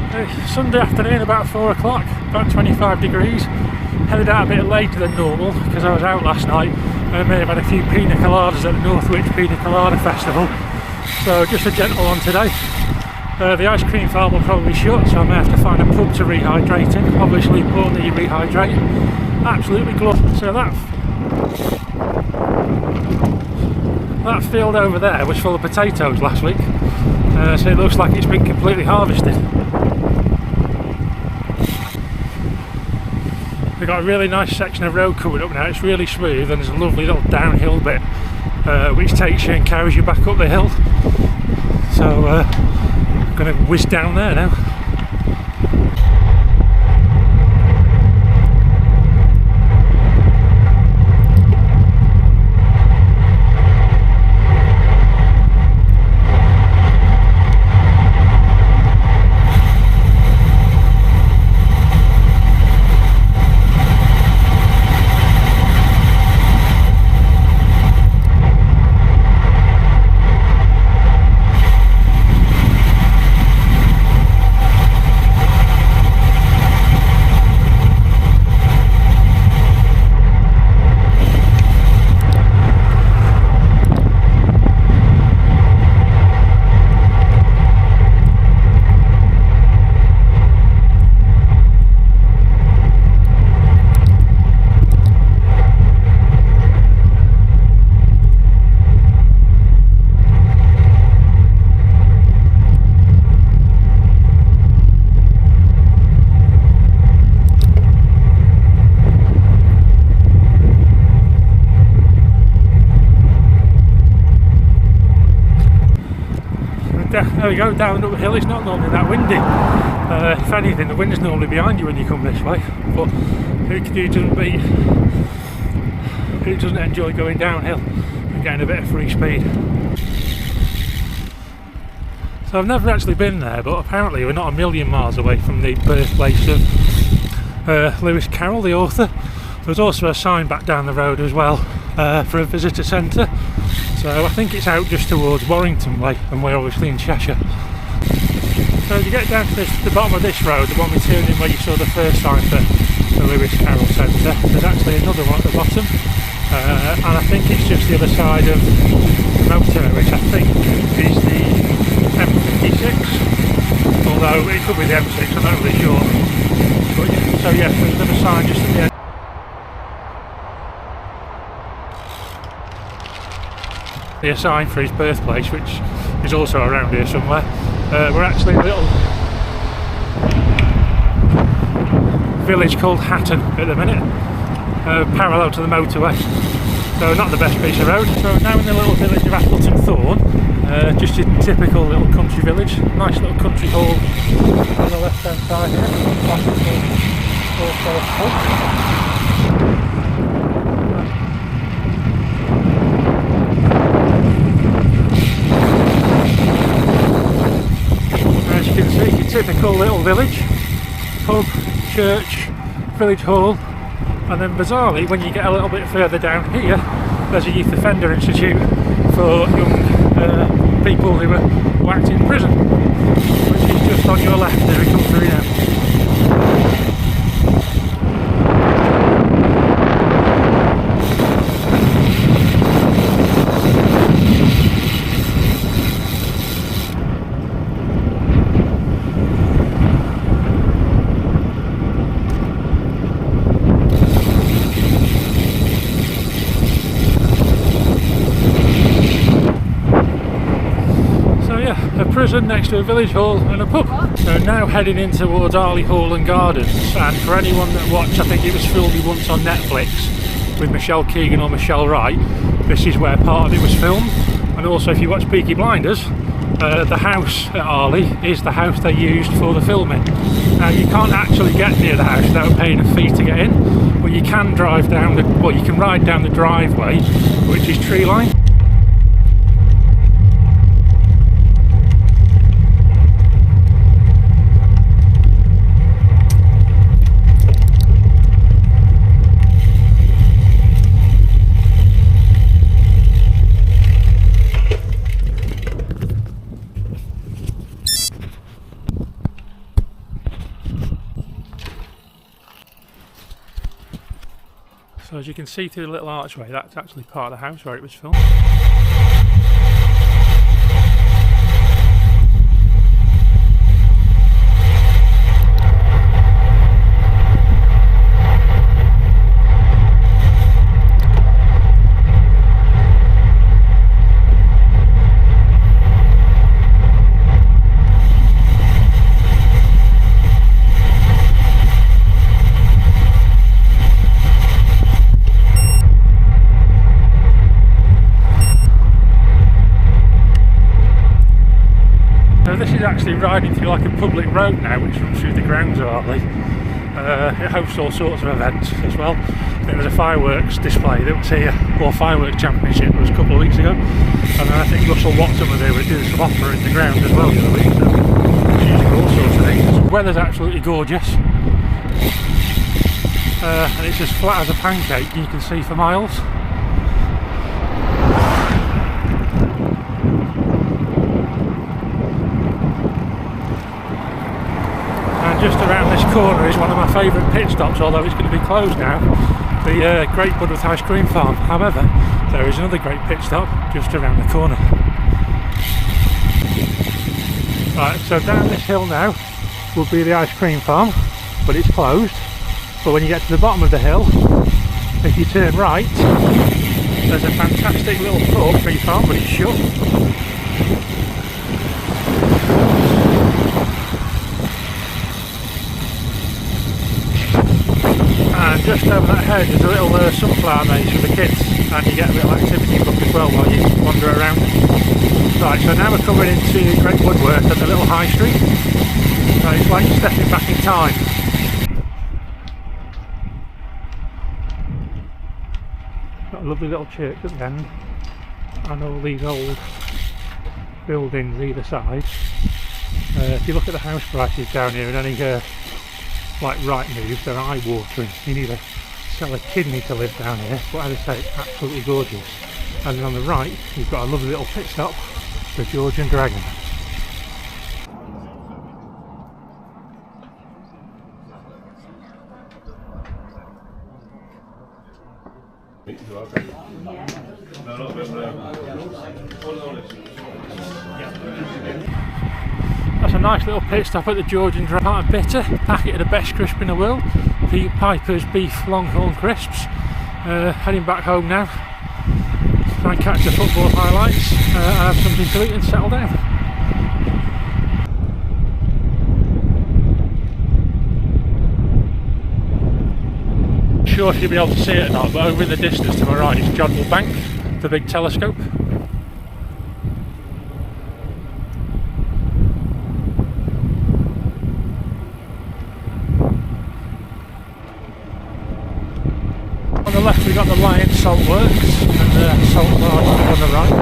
Sunday afternoon about 4 o'clock, about 25 degrees. Headed out a bit later than normal because I was out last night and I may have had a few pina coladas at the Northwich Pina Colada Festival. So just a gentle one today. The ice cream farm will probably shut, so I may have to find a pub to rehydrate in. Obviously important that you rehydrate. Absolutely glorious. So that field over there was full of potatoes last week. So it looks like it's been completely harvested. We've got a really nice section of road coming up now. It's really smooth and there's a lovely little downhill bit which takes you and carries you back up the hill. So I'm going to whiz down there now. There we go, down up the hill. It's not normally that windy. If anything, the wind is normally behind you when you come this way. But who doesn't enjoy going downhill and getting a bit of free speed? So I've never actually been there, but apparently we're not a million miles away from the birthplace of Lewis Carroll, the author. There's also a sign back down the road as well for a visitor centre. So I think it's out just towards Warrington Way, and we're obviously in Cheshire. So if you get down to the bottom of this road, the one we turned in where you saw the first sign for the Lewis Carroll Centre, there's actually another one at the bottom, and I think it's just the other side of the motorway, which I think is the M56, although it could be the M6, I'm not really sure. But yeah, so yeah, there's another sign just at the end. A sign for his birthplace, which is also around here somewhere. We're actually in a little village called Hatton at the minute, parallel to the motorway, so not the best piece of road. So now in the little village of Appleton Thorne, just a typical little country village. Nice little country hall on the left hand side here. Also a pub. Typical little village, pub, church, village hall, and then bizarrely when you get a little bit further down here there's a youth offender institute for young people who were whacked in prison, which is just on your left as we come through now. Prison next to a village hall and a pub. So now heading in towards Arley Hall and Gardens, and for anyone that watched, I think it was Fool Me Once on Netflix with Michelle Keegan or Michelle Wright, this is where part of it was filmed. And also if you watch Peaky Blinders, the house at Arley is the house they used for the filming. Now you can't actually get near the house without paying a fee to get in, but you can drive down you can ride down the driveway, which is tree lined. So as you can see through the little archway, that's actually part of the house where it was filmed. This is actually riding through like a public road now, which runs through the grounds of Hartley. It hosts all sorts of events as well. I think there's a fireworks display that was here, or fireworks championship, that was a couple of weeks ago. And then I think Russell Watson was here, we did some opera in the ground as well the other week. So using all sorts of things. The weather's absolutely gorgeous. And it's as flat as a pancake, you can see for miles. Just around this corner is one of my favourite pit stops, although it's going to be closed now, the Great Budworth Ice Cream Farm. However, there is another great pit stop just around the corner. Right, so down this hill now would be the ice cream farm, but it's closed. But when you get to the bottom of the hill, if you turn right, there's a fantastic little pork tree farm, but it's shut. And just over that hedge there's a little sunflower maze for the kids, and you get a little activity book as well while you wander around. Right, so now we're coming into Great Budworth and the little high street. So it's like stepping back in time. Got a lovely little church at the end, and all these old buildings either side. If you look at the house prices down here, and any like right moves, they're eye-watering. You need to sell a kidney to live down here, but as I say, it's absolutely gorgeous. And then on the right, you've got a lovely little pit stop, the Georgian Dragon. That's a nice little pit stop at the Georgian Dragon. Part of bitter, packet of the best crisp in the world, Pete Piper's beef longhorn crisps. Heading back home now, try and catch the football highlights, and have something to eat and settle down. Not sure if you'll be able to see it or not, but over in the distance to my right is Jodrell Bank, the big telescope. On the left we've got the Lion Salt Works and the salt barge on the right.